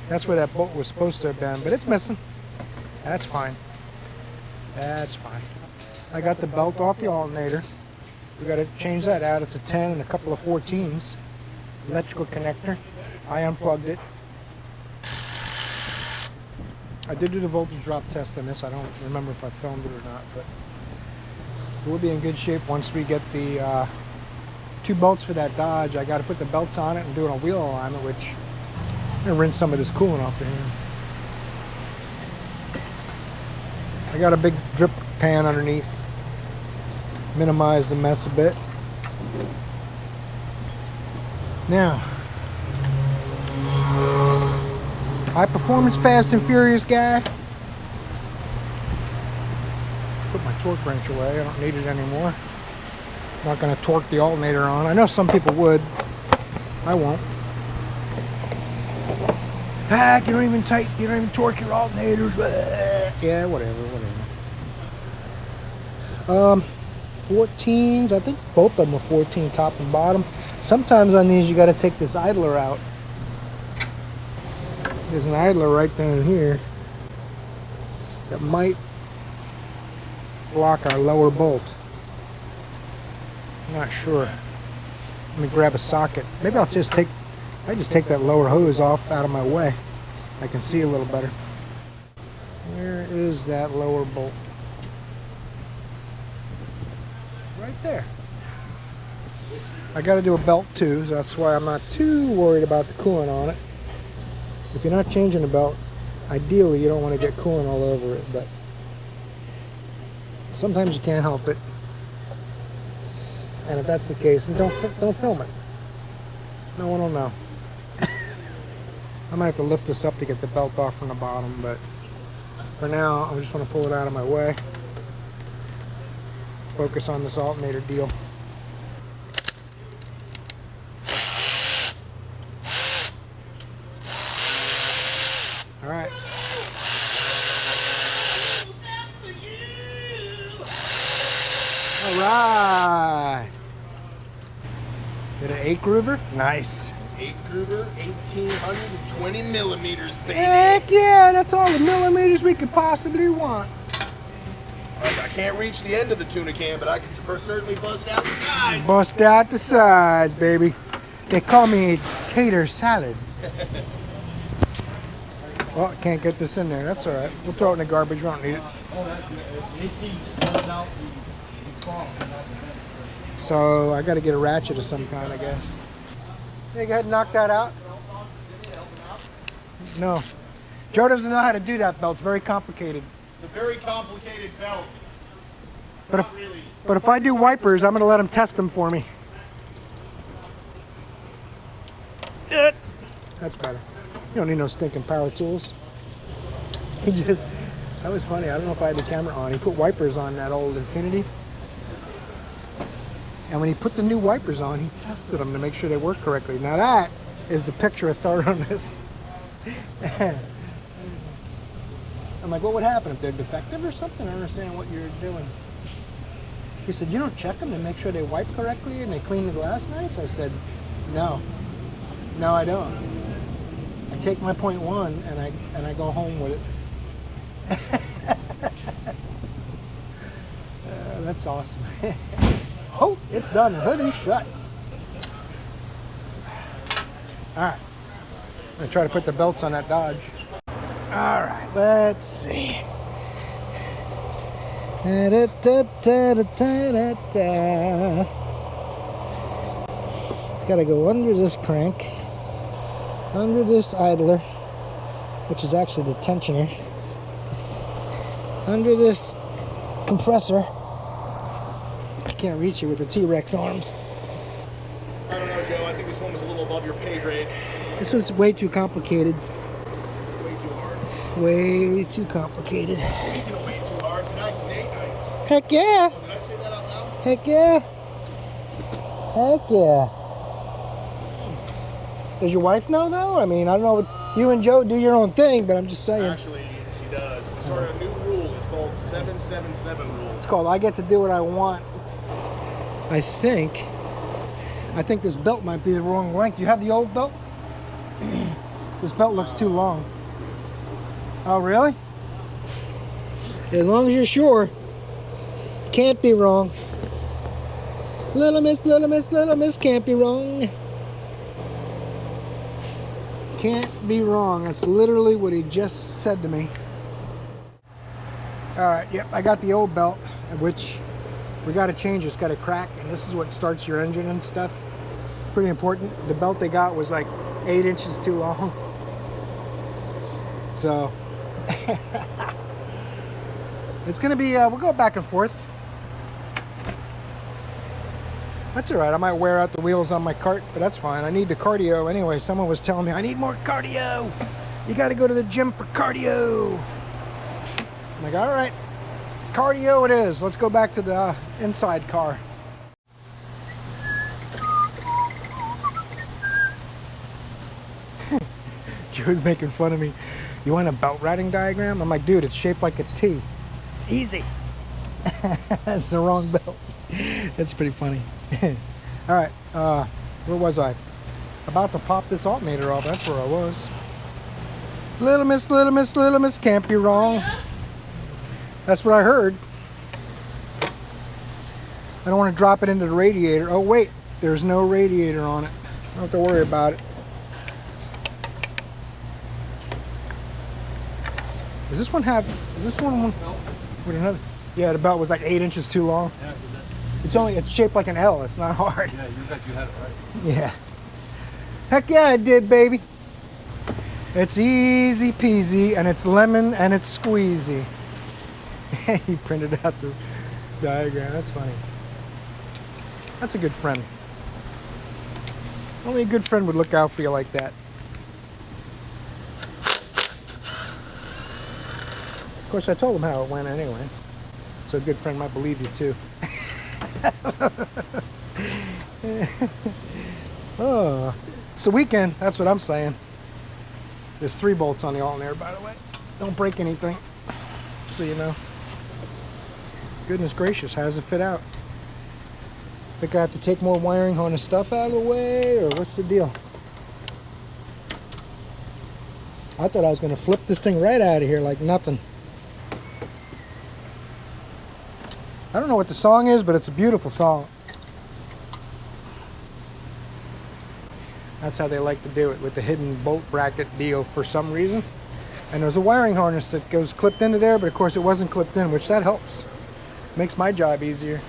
That's where that bolt was supposed to have been, but it's missing. That's fine. That's fine. I got the belt off the alternator. We got to change that out. It's a 10 and a couple of 14s. Electrical connector. I unplugged it. I did do the voltage drop test on this. I don't remember if I filmed it or not, but we'll be in good shape once we get the 2 bolts for that Dodge. I got to put the belts on it and do it on wheel alignment, which I'm going to rinse some of this coolant off the hand. I got a big drip pan underneath. Minimize the mess a bit. Now, high performance, fast and furious guy. Put my torque wrench away. I don't need it anymore. I'm not going to torque the alternator on. I know some people would. I won't. Heck, you don't even torque your alternators. Yeah, whatever. 14s, I think both of them are 14 top and bottom. Sometimes on these you got to take this idler out. There's an idler right down here that might block our lower bolt. I'm not sure. Let me grab a socket. Maybe I'll just take that lower hose off out of my way. I can see a little better. Where is that lower bolt? Right there. I got to do a belt too, so that's why I'm not too worried about the coolant on it. If you're not changing the belt, ideally you don't want to get coolant all over it, but sometimes you can't help it. And if that's the case, then don't film it. No one will know. I might have to lift this up to get the belt off from the bottom, but for now, I just want to pull it out of my way. Focus on this alternator deal. All right. All right. Did an 8 groover? Nice. 8 groover, 1820 millimeters, baby. Heck yeah, that's all the millimeters we could possibly want. I can't reach the end of the tuna can, but I can certainly bust out the sides. Bust out the sides, baby. They call me tater salad. Well, I can't get this in there. That's all right. We'll throw it in the garbage. We don't need it. So I got to get a ratchet of some kind, I guess. Hey, go ahead and knock that out. No. Joe doesn't know how to do that belt. It's very complicated. It's a very complicated belt. But if I do wipers, I'm going to let him test them for me. That's better. You don't need no stinking power tools. That was funny. I don't know if I had the camera on. He put wipers on that old Infinity. And when he put the new wipers on, he tested them to make sure they work correctly. Now that is the picture of thoroughness. I'm like, what would happen if they're defective or something? I don't understand what you're doing. He said, you don't check them to make sure they wipe correctly and they clean the glass nice? I said, no, I don't. I take my .1 and I go home with it. That's awesome. Oh, it's done. The hood is shut. All right. I'm gonna try to put the belts on that Dodge. All right, let's see. It's got to go under this crank, under this idler, which is actually the tensioner, under this compressor. I can't reach it with the T-Rex arms. I don't know, Joe. I think this one was a little above your pay grade. This was way too complicated. Way too hard. Way too complicated. Speaking of way too hard, tonight's date night. Heck yeah! Did I say that out loud? Heck yeah! Heck yeah! Does your wife know though? I mean, I don't know. You and Joe do your own thing, but I'm just saying. Actually, she does. We started a new rule. It's called 777 rule. It's called I get to do what I want. I think this belt might be the wrong length. Do you have the old belt? This belt looks too long. Oh, really? As long as you're sure. Can't be wrong. Little miss, can't be wrong. Can't be wrong. That's literally what he just said to me. All right, yep, I got the old belt, which we got to change. It's got a crack, and this is what starts your engine and stuff. Pretty important. The belt they got was like 8 inches too long. So it's gonna be, we'll go back and forth. That's all right. I might wear out the wheels on my cart, but that's fine. I need the cardio anyway. Someone was telling me I need more cardio. You got to go to the gym for cardio. I'm like, all right, cardio it is. Let's go back to the inside car. Joe's making fun of me. You want a belt riding diagram? I'm like, dude, it's shaped like a T. It's easy. It's the wrong belt. That's pretty funny. All right, where was I? About to pop this alternator off. That's where I was. Little miss, can't be wrong. That's what I heard. I don't want to drop it into the radiator. Oh wait, there's no radiator on it. I don't have to worry about it. Does this one with another? Yeah, the belt was like 8 inches too long. Yeah, it's shaped like an L. It's not hard. Yeah, you had it right. Yeah. Heck yeah, I did, baby. It's easy peasy, and it's lemon, and it's squeezy. He printed out the diagram. That's funny. That's a good friend. Only a good friend would look out for you like that. Of course, I told him how it went anyway. So a good friend might believe you too. Oh, it's the weekend. That's what I'm saying. There's 3 bolts on the alternator, by the way. Don't break anything, so you know. Goodness gracious, how does it fit out? Think I have to take more wiring harness stuff out of the way, or what's the deal? I thought I was going to flip this thing right out of here like nothing. I don't know what the song is, but it's a beautiful song. That's how they like to do it, with the hidden bolt bracket deal for some reason. And there's a wiring harness that goes clipped into there, but of course it wasn't clipped in, which that helps. Makes my job easier.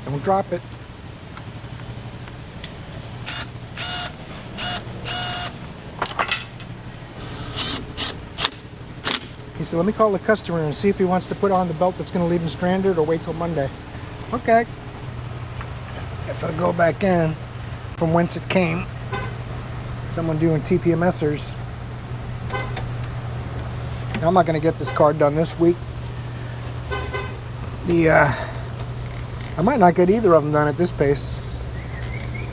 Don't drop it. He said, let me call the customer and see if he wants to put on the belt that's going to leave him stranded or wait till Monday. Okay. If I go back in from whence it came, someone doing TPMSers. Now, I'm not going to get this car done this week. I might not get either of them done at this pace.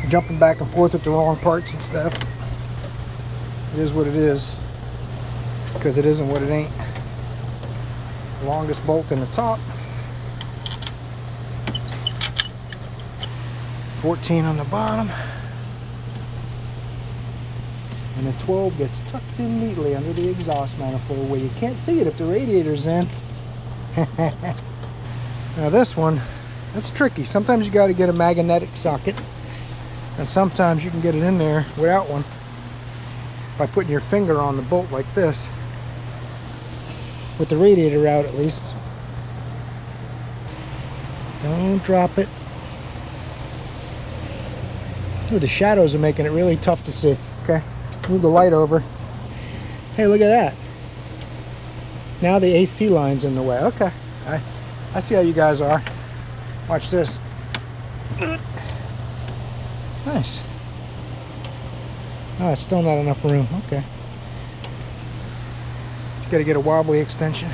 Jumping back and forth with the wrong parts and stuff. It is what it is. Because it isn't what it ain't. Longest bolt in the top. 14 on the bottom. And the 12 gets tucked in neatly under the exhaust manifold where you can't see it if the radiator's in. Now this one, that's tricky. Sometimes you got to get a magnetic socket, and sometimes you can get it in there without one by putting your finger on the bolt like this, with the radiator out at least. Don't drop it. Ooh, the shadows are making it really tough to see. Okay, move the light over. Hey, look at that. Now the AC line's in the way. Okay, I see how you guys are. Watch this. Nice. Oh, it's still not enough room. Okay. Gotta get a wobbly extension.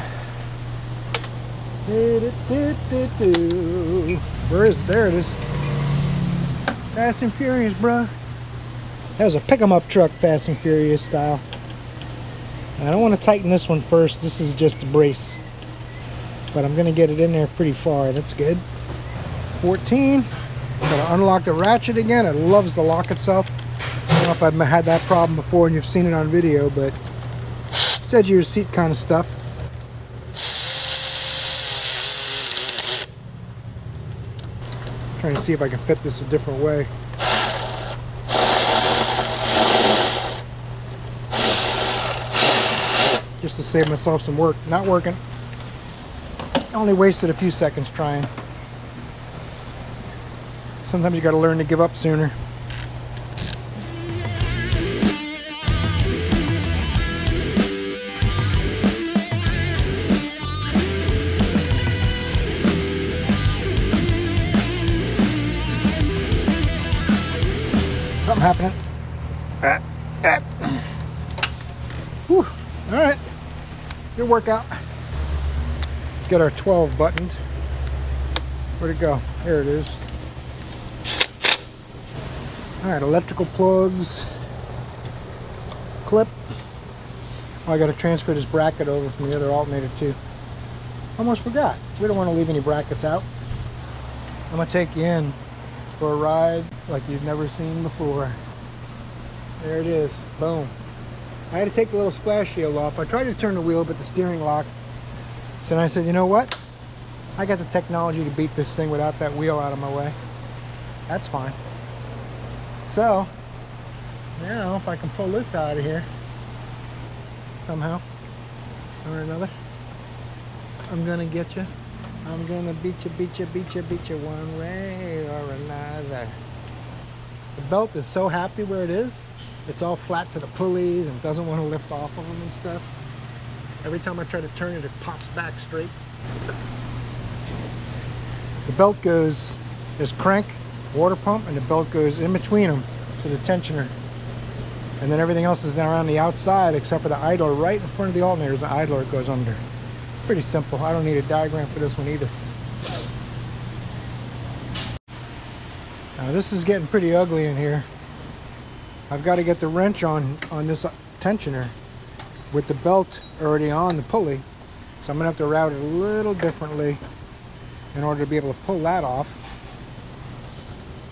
Where is it? There it is. Fast and Furious, bruh. That was a pick-em-up truck, Fast and Furious style. I don't want to tighten this one first. This is just a brace. But I'm going to get it in there pretty far. That's good. 14. Gotta unlock the ratchet again. It loves to lock itself. I don't know if I've had that problem before and you've seen it on video, but it's edge of your seat kind of stuff. Trying to see if I can fit this a different way. Just to save myself some work. Not working. Only wasted a few seconds trying. Sometimes you got to learn to give up sooner. Something happening. Whew. All right. Good workout. Get our 12 buttoned. Where'd it go? There it is. All right, electrical plugs. Clip. Oh, I got to transfer this bracket over from the other alternator too. Almost forgot. We don't want to leave any brackets out. I'm gonna take you in for a ride like you've never seen before. There it is. Boom. I had to take the little splash shield off. I tried to turn the wheel, but the steering locked. So then I said, you know what? I got the technology to beat this thing without that wheel out of my way. That's fine. So, now if I can pull this out of here somehow or another, I'm gonna get you. I'm gonna beat you one way or another. The belt is so happy where it is. It's all flat to the pulleys and doesn't want to lift off of them and stuff. Every time I try to turn it, it pops back straight. The belt goes, there's crank, water pump, and the belt goes in between them to the tensioner. And then everything else is around the outside except for the idler right in front of the alternator is the idler it goes under. Pretty simple. I don't need a diagram for this one either. Now this is getting pretty ugly in here. I've got to get the wrench on this tensioner with the belt already on the pulley. So I'm going to have to route it a little differently in order to be able to pull that off.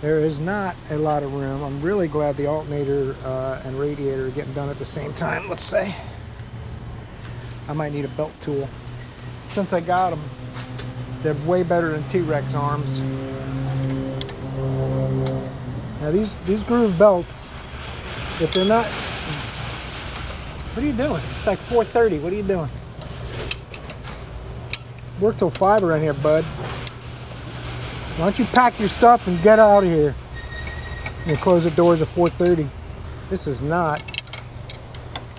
There is not a lot of room. I'm really glad the alternator and radiator are getting done at the same time, let's say. I might need a belt tool. Since I got them, they're way better than T-Rex arms. Now these groove belts, if they're not... What are you doing? It's like 4:30. What are you doing? Work till 5 around here, bud. Why don't you pack your stuff and get out of here? You close the doors at 4:30. This is not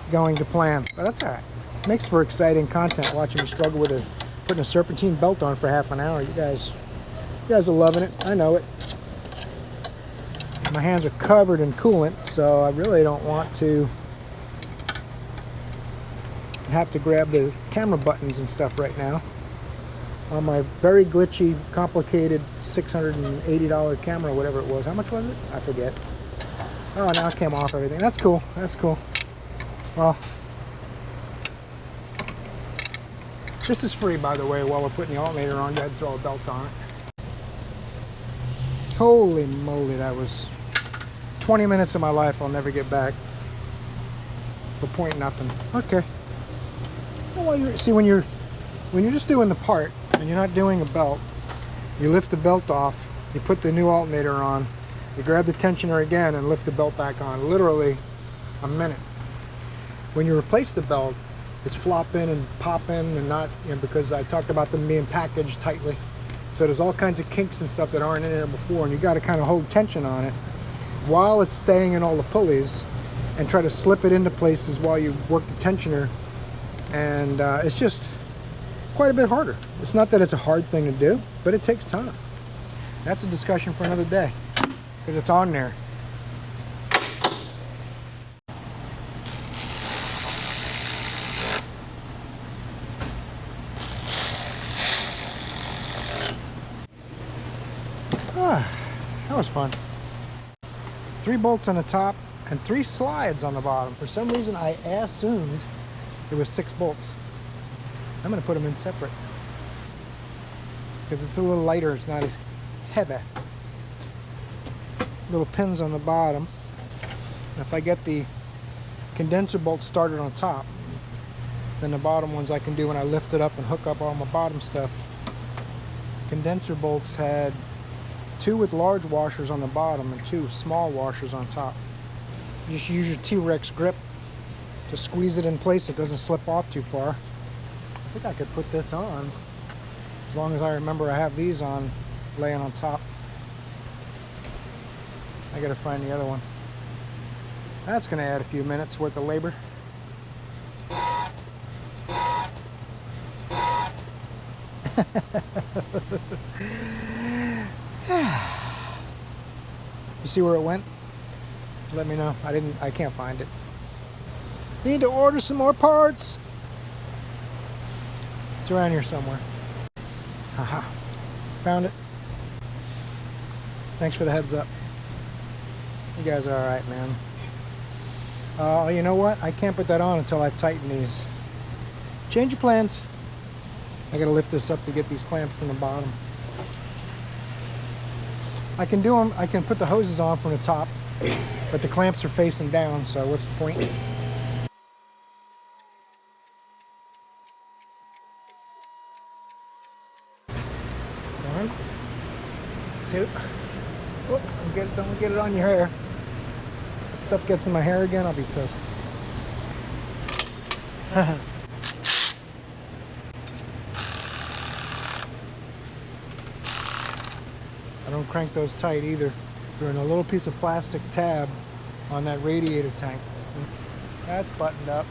going to plan, but that's all right. Makes for exciting content watching me struggle with putting a serpentine belt on for half an hour. You guys are loving it. I know it. My hands are covered in coolant, so I really don't want to have to grab the camera buttons and stuff right now on my very glitchy, complicated $680 camera, whatever it was. How much was it? I forget. Oh, now it came off everything. That's cool. That's cool. Well, this is free, by the way. While we're putting the alternator on, you had to throw a belt on it. Holy moly, that was 20 minutes of my life I'll never get back. for point nothing. Okay. Well, when you're just doing the part and you're not doing a belt, you lift the belt off, you put the new alternator on, you grab the tensioner again and lift the belt back on. Literally a minute. When you replace the belt, it's flopping and popping and not, because I talked about them being packaged tightly. So there's all kinds of kinks and stuff that aren't in there before, and you got to kind of hold tension on it while it's staying in all the pulleys and try to slip it into places while you work the tensioner. And it's just quite a bit harder. It's not that it's a hard thing to do, but it takes time. That's a discussion for another day because it's on there. That was fun. 3 bolts on the top and 3 slides on the bottom. For some reason, I assumed it was 6 bolts. I'm going to put them in separate because it's a little lighter. It's not as heavy. Little pins on the bottom. And if I get the condenser bolts started on top, then the bottom ones I can do when I lift it up and hook up all my bottom stuff. Condenser bolts had 2 with large washers on the bottom and 2 small washers on top. You just use your T-Rex grip to squeeze it in place so it doesn't slip off too far. I think I could put this on as long as I remember I have these on laying on top. I gotta find the other one. That's gonna add a few minutes worth of labor. You see where it went? Let me know. I can't find it. Need to order some more parts. It's around here somewhere. Haha. Found it. Thanks for the heads up. You guys are alright, man. Oh, you know what? I can't put that on until I've tightened these. Change your plans. I gotta lift this up to get these clamps from the bottom. I can do them, I can put the hoses on from the top, but the clamps are facing down, so what's the point? 1, 2. Oh, don't get it on your hair. If stuff gets in my hair again, I'll be pissed. I don't crank those tight either. They're in a little piece of plastic tab on that radiator tank. That's buttoned up.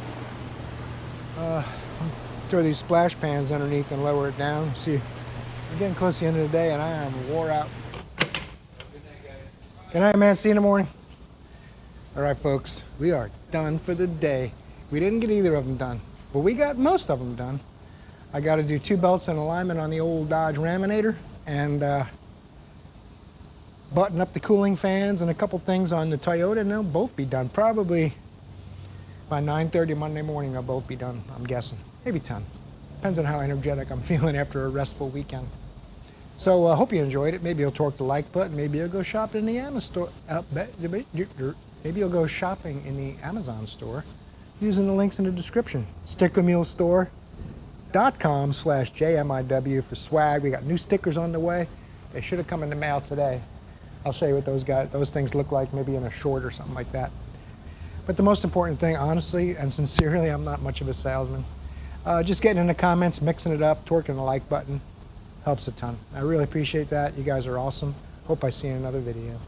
Throw these splash pans underneath and lower it down. See, we're getting close to the end of the day and I am wore out. Good night, man. See you in the morning. All right, folks, we are done for the day. We didn't get either of them done, but we got most of them done. I got to do 2 belts and alignment on the old Dodge Raminator and button up the cooling fans and a couple things on the Toyota, and they'll both be done. Probably by 9:30 Monday morning, they'll both be done, I'm guessing. Maybe 10. Depends on how energetic I'm feeling after a restful weekend. So I hope you enjoyed it. Maybe you'll torque the like button. Maybe you'll go shopping in the Amazon store. Maybe you'll go shopping in the Amazon store using the links in the description. Stickermulestore.com/JMIW for swag. We got new stickers on the way. They should have come in the mail today. I'll show you what those things look like, maybe in a short or something like that. But the most important thing, honestly and sincerely, I'm not much of a salesman. Just getting in the comments, mixing it up, torquing the like button helps a ton. I really appreciate that. You guys are awesome. Hope I see you in another video.